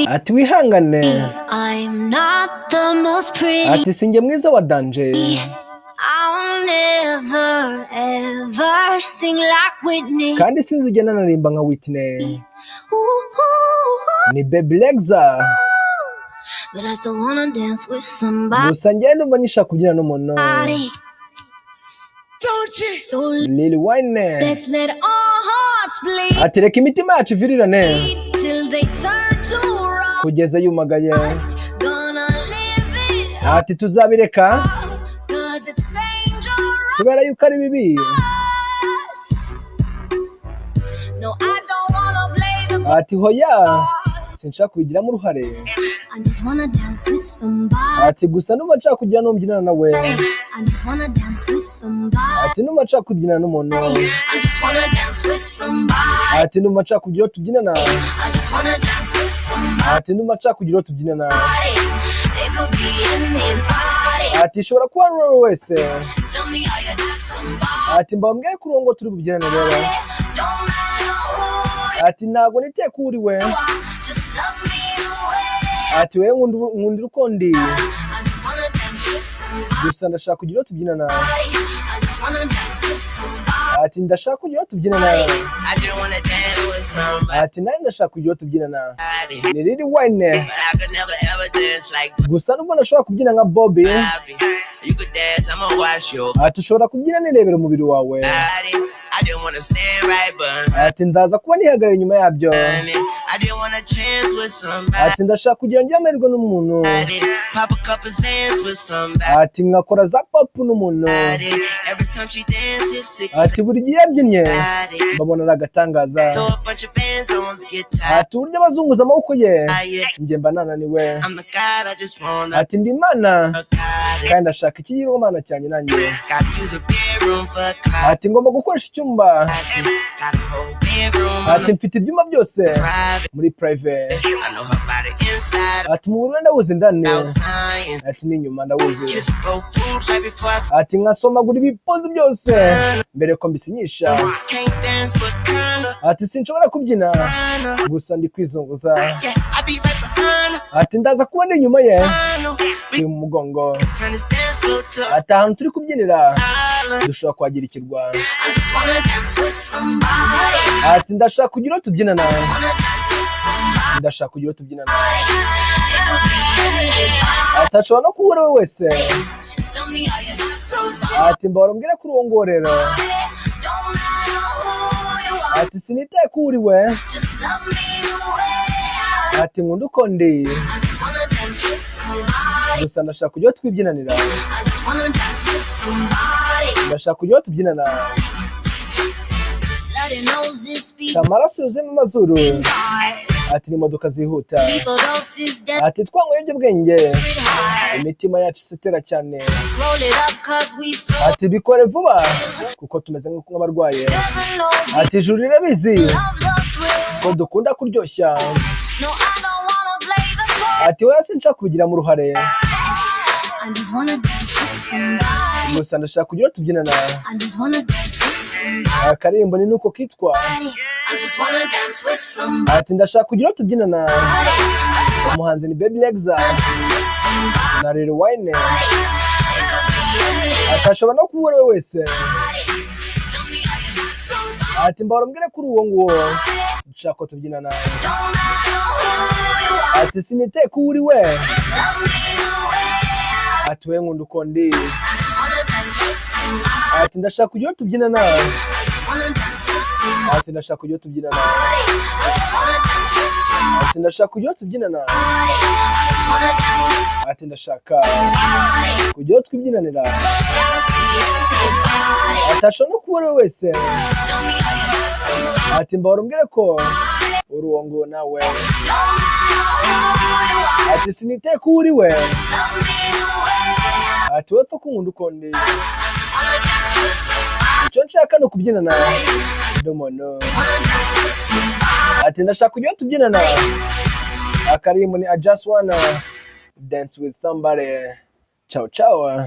ati wihangane, I'm not the most pretty, ati sinjye mwiza wa danje, I'll never ever sing like Whitney. kandi sinzigera naririmba nka Whitney. Ooh, Ni Baby Rexha, but I still wanna dance with somebody. gusa njye numva nishaka kubyina n'umuntu. So Lil Wayne, let's let our hearts bleed ati reka imitima yacu ivirirane till they turn to rust. kugeza yumagaye, Gonna live it ati tuzabireka up, 'cause it's dangerous. kubera yuko ari bibi, No, I don't wanna play the ati hoya sinshaka kubigiramo uruhare, I just wanna dance with somebody. ati gusa numva nshaka kugira n'umbyinana nawe, I just wanna dance with somebody. ati numva nshaka kubyinana n'umuntu, I just wanna dance with somebody. ati numva nshaka kugira uwo tubyinana, I just wanna dance with somebody. ati numva nshaka kugira uwo tubyinana, It could be anybody. ati ishobora kuba ari uwo wese, Tell me how you dance somebody. ati mbabwire ko urongo turi bubyinane rero, Don't matter who ati ntago niteye ko uri we, you are, just love me the way. ati wewe nkundira uko ndi, I just wanna dance with somebody. gusa ndashaka kugira uwo tubyinana, I just wanna dance with somebody. ati ndashaka kugira uwo tubyinana, I just wanna dance with somebody. ati nawe ndashaka kugira uwo tubyinana. Ni Lil Wayne, But I could never ever dance like gusa nubwo ndashobora kubyina nka Bobby, Bobby. You could dance, I'ma watch your ati ushobora kubyina nirebera umubiri wawe, body. I just wanna stand right behind ati ndaza kuba nihagarara inyuma yabyo, it. I just wanna chance with somebody. ati ndashaka kugira ngo amahirwe n'umuntu, Pop a couple sands with somebody. ati nkakora za pop n'umuntu, Every time she dances, sick ati buri gihe yabyinnye body. mbabona ari agatangaza, Throw a bunch of bands on the guitar. ati uburyo abazunguza amaboko ye Yeah, njye mba nananiwe, I'm the God, I just wanna ati ndi Imana got it. kandi ndashaka ikigirwamana cyanjye nanjye, Gotta use a bedroom for a closet. ati ngomba gukoresha icyumba, Got a whole bedroom. ati mfite ibyumba byose Private. muri private, I know her body inside, ati mu buryo ndawuzi ndane, outside. ati n'inyuma ndawuzi, Kiss both boobs right before I ati nkasomagura ibipozi byose mbere ko mbisinyisha, can't dance but kinda, ati sinshobora kubyina kinda. gusa ndi kwizunguza, Yeah, I be right behind her. ati ndaza kuba ndi inyuma ye I know. We turi mu mugongo, turn this dance floor to ati ahantu turi kubyinira island. dushobora kuhagira ikirwa, I just wanna dance with somebody. ati ndashaka kugira uwo tubyinana, Wanna dance with somebody. ndashaka kugira uwo tubyinana, It could be anybody. ati ashobora no kuba uwo ari we wese, Tell me how you dance somebody. ati mbahora mbwire ko uri uwo nguwo rero, Don't matter who you are, ati sinitaye ko uri we, just love me the way I ati nkunda uko ndi, I just wanna dance with somebody. gusa ndashaka kugira uwo twibyinanira, I just wanna dance with somebody. ndashaka kugira uwo tubyinana, Bloody noses, speed amaraso yuzuyemo amazuru, eyes. ati n'imodoka zihuta, Lethal doses, death ati twanyweye ibiyobyabwenge with high. imitima yacu isitera cyane, Roll it up 'cause we so ati bikore vuba kuko tumeze nk'abarwaye, heaven knows we ati ijuru rirabizi love the thrill. ko dukunda kuryoshya, No, I don't wanna play the part. ati wowe sinshaka kubigiramo uruhare, I just wanna dance with somebody. gusa ndashaka kugira uwo tubyinana, I just wanna dance with somebody. akaririmbo ni nuko kitwa, I just wanna dance with somebody. ati ndashaka kugira uwo tubyinana, I just wanna umuhanzi ni Baby Rexha dance with somebody. na Lil Wayne, It could be anybody. ati ashobora no kuba uwo ari we wese, Tell me how you dance somebody. ati mbahora mbwire ko uri uwo nguwo dushaka ko tubyinana, Don't matter who you are, ati sinitaye ko uri we, just love me the way I ati we nkunda uko ndi, I just wanna dance with somebody. ati ndashaka kugira uwo tubyinana, I just wanna dance with somebody. ati ndashaka kugira uwo tubyinana, I just wanna dance with somebody. ati ndashaka kugira uwo tubyinana, I just wanna dance with ati ndashaka somebody. kugira uwo twibyinanira, It could be anybody. ati ashobora no kuba uwo ari we wese, Tell me how you dance somebody. ati mbahora mbwire ko uri uwo nguwo nawe, Don't matter who you are, ati sinitaye ko uri we, love me the way I ati wepfa ko nkunda uko ndi, just wanna dance with somebody. icyo nshaka ni ukubyinana n'umuntu, Wanna dance with somebody. ati ndashaka kugira uwo tubyinana, akaririmbo ni I just wanna dance with somebody, ciao ciao.